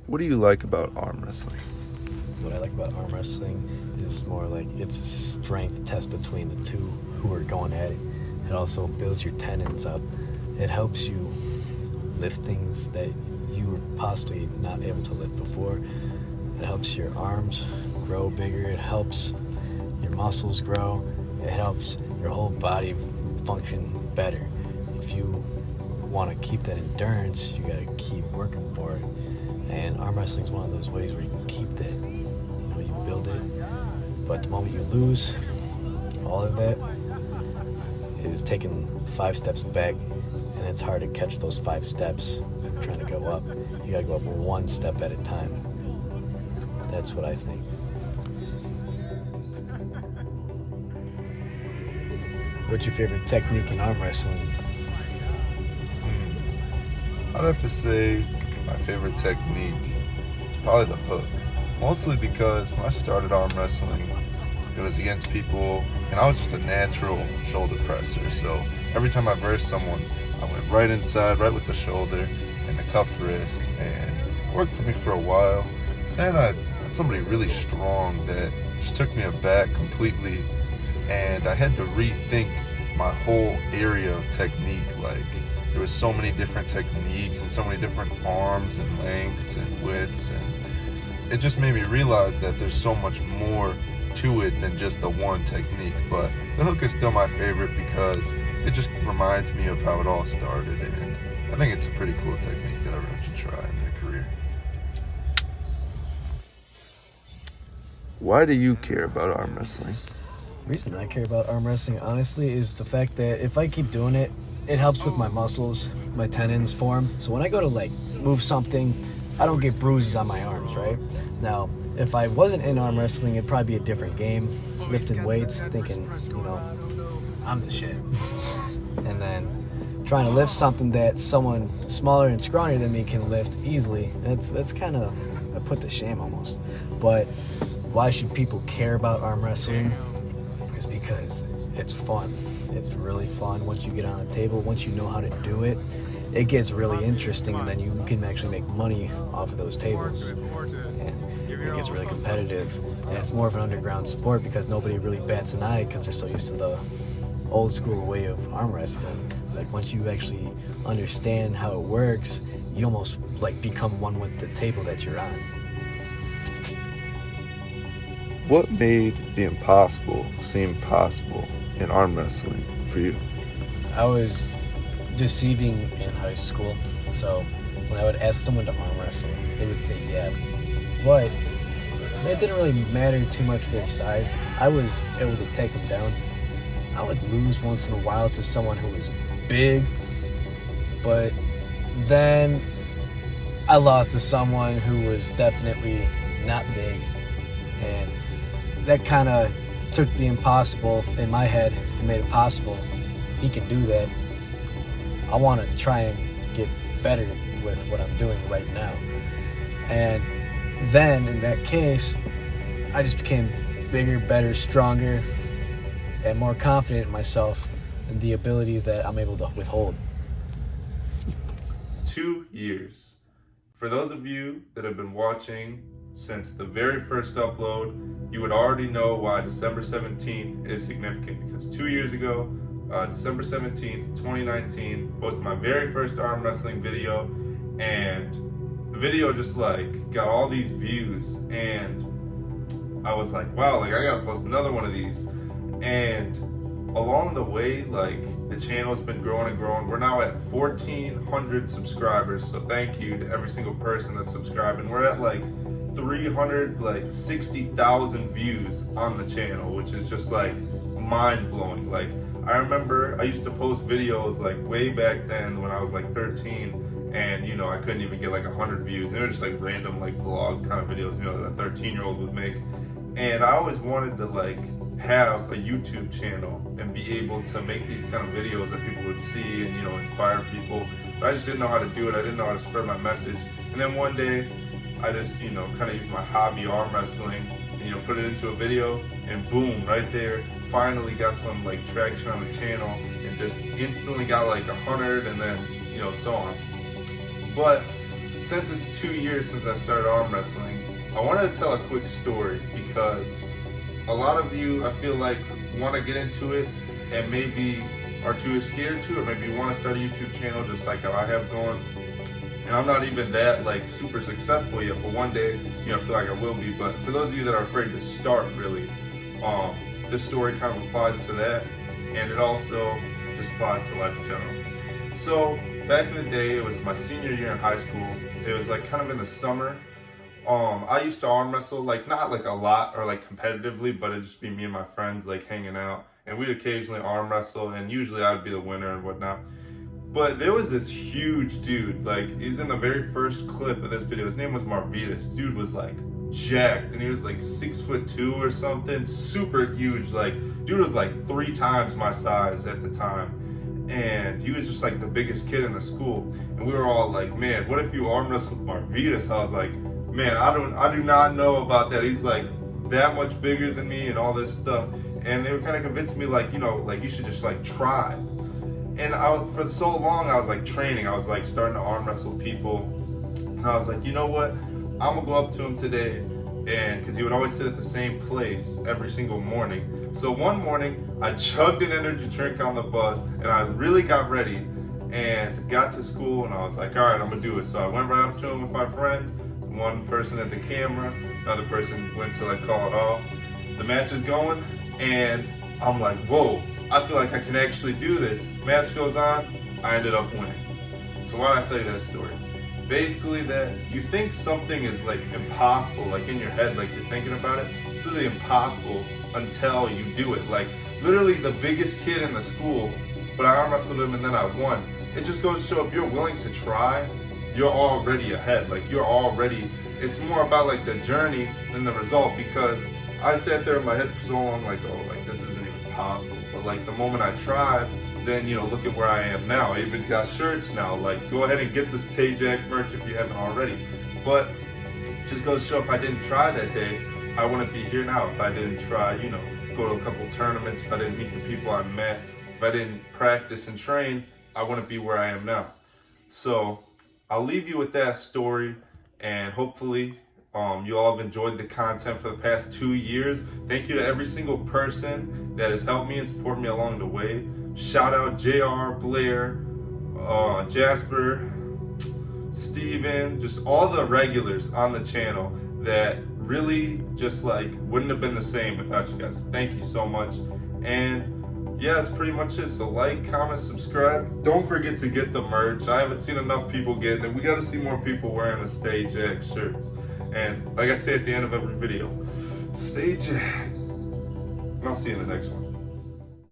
What do you like about arm wrestling? What I like about arm wrestling is more like it's a strength test between the two who are going at it. It also builds your tendons up. It helps you lift things that you were possibly not able to lift before. It helps your arms grow bigger. It helps your muscles grow. It helps your whole body function better. If you want to keep that endurance, you got to keep working for it. And arm wrestling is one of those ways where you can keep that. You build it, but the moment you lose, all of that is taking 5 steps back, and it's hard to catch those 5 steps trying to go up. You got to go up 1 step at a time. That's what I think. What's your favorite technique in arm wrestling? I'd have to say my favorite technique is probably the hook. Mostly because when I started arm wrestling, it was against people, and I was just a natural shoulder presser. So every time I versed someone, I went right inside, right with the shoulder and the cupped wrist, and it worked for me for a while. Then I had somebody really strong that just took me aback completely, and I had to rethink my whole area of technique. Like, there was so many different techniques and so many different arms and lengths and widths, and it just made me realize that there's so much more to it than just the one technique. But the hook is still my favorite because it just reminds me of how it all started, and I think it's a pretty cool technique that everyone should try in their career. Why do you care about arm wrestling? The reason I care about arm wrestling, honestly, is the fact that if I keep doing it, it helps with my muscles, my tendons form. So when I go to move something, I don't get bruises on my arms, right? Now, if I wasn't in arm wrestling, it'd probably be a different game. Lifting weights, thinking, I'm the shit. And then trying to lift something that someone smaller and scrawnier than me can lift easily. That's kind of a put to shame almost. But why should people care about arm wrestling? Is because it's fun. It's really fun once you get on the table. Once you know how to do it, it gets really interesting, and then you can actually make money off of those tables. And it gets really competitive, and it's more of an underground sport because nobody really bats an eye because they're so used to the old school way of arm wrestling. Like, once you actually understand how it works, you almost become one with the table that you're on. What made the impossible seem possible in arm wrestling for you? I was deceiving in high school, so when I would ask someone to arm wrestle, they would say yeah, but it didn't really matter too much their size. I was able to take them down. I would lose once in a while to someone who was big, but then I lost to someone who was definitely not big, and that kind of took the impossible in my head and made it possible. He can do that. I want to try and get better with what I'm doing right now. And then in that case, I just became bigger, better, stronger, and more confident in myself and the ability that I'm able to withhold. 2 years. For those of you that have been watching since the very first upload, you would already know why December 17th is significant, because 2 years ago, December 17th, 2019, posted my very first arm wrestling video, and the video just got all these views, and I was like, wow, I gotta post another one of these. And along the way, the channel's been growing and growing. We're now at 1,400 subscribers, so thank you to every single person that's subscribed. And we're at 360,000 views on the channel, which is just mind-blowing. I remember I used to post videos way back then when I was 13, and I couldn't even get 100 views. They were just random vlog kind of videos, that a 13-year-old would make. And I always wanted to have a YouTube channel and be able to make these kind of videos that people would see and inspire people. But I just didn't know how to do it. I didn't know how to spread my message. And then one day I just kind of used my hobby, arm wrestling, and put it into a video, and boom, right there, finally got some traction on the channel, and just instantly got 100, and then so on. But since it's 2 years since I started arm wrestling, I wanted to tell a quick story because a lot of you, I feel like, want to get into it and maybe are too scared to, or maybe want to start a YouTube channel just like how I have going. And I'm not even that like super successful yet, but one day, you know, I feel like I will be. But for those of you that are afraid to start, really, this story kind of applies to that, and it also just applies to life in general. So back in the day, it was my senior year in high school. It was like kind of in the summer. I used to arm wrestle, like not like a lot or like competitively, but it'd just be me and my friends like hanging out, and we'd occasionally arm wrestle, and usually I'd be the winner and whatnot. But there was this huge dude, like he's in the very first clip of this video. His name was Marvitas. Dude was like jacked, and he was like 6'2" or something, super huge. Like dude was like 3 times my size at the time, and he was just like the biggest kid in the school. And we were all like, man, what if you arm wrestled Marvitas? I was like, man, I do not know about that. He's like that much bigger than me and all this stuff. And they were kind of convincing me, like, you know, like you should just like try. And for so long, I was like training. I was like starting to arm wrestle people. And I was like, you know what? I'm gonna go up to him today. And because he would always sit at the same place every single morning. So one morning, I chugged an energy drink on the bus, and I really got ready and got to school. And I was like, all right, I'm gonna do it. So I went right up to him with my friends. One person at the camera, another person went to like call it off. The match is going, and I'm like, whoa, I feel like I can actually do this. Match goes on, I ended up winning. So why did I tell you that story? Basically that you think something is like impossible, like in your head, like you're thinking about it. It's really impossible until you do it. Like literally the biggest kid in the school, but I arm wrestled him and then I won. It just goes to show if you're willing to try, you're already ahead. Like you're already, it's more about like the journey than the result, because I sat there in my head for so long like, oh, like this isn't even possible. But like the moment I tried, then, you know, look at where I am now. I even got shirts now. Like go ahead and get the Stay Jacked merch if you haven't already. But it just goes to show if I didn't try that day, I wouldn't be here now. If I didn't try, you know, go to a couple tournaments, if I didn't meet the people I met, if I didn't practice and train, I wouldn't be where I am now. So I'll leave you with that story, and hopefully you all have enjoyed the content for the past 2 years. Thank you to every single person that has helped me and supported me along the way. Shout out JR, Blair, Jasper, Steven, just all the regulars on the channel that really just like wouldn't have been the same without you guys. Thank you so much. And yeah, that's pretty much it. So like, comment, subscribe. Don't forget to get the merch. I haven't seen enough people getting it. We got to see more people wearing the Stay Jacked shirts. And like I say at the end of every video, stay jacked. And I'll see you in the next one.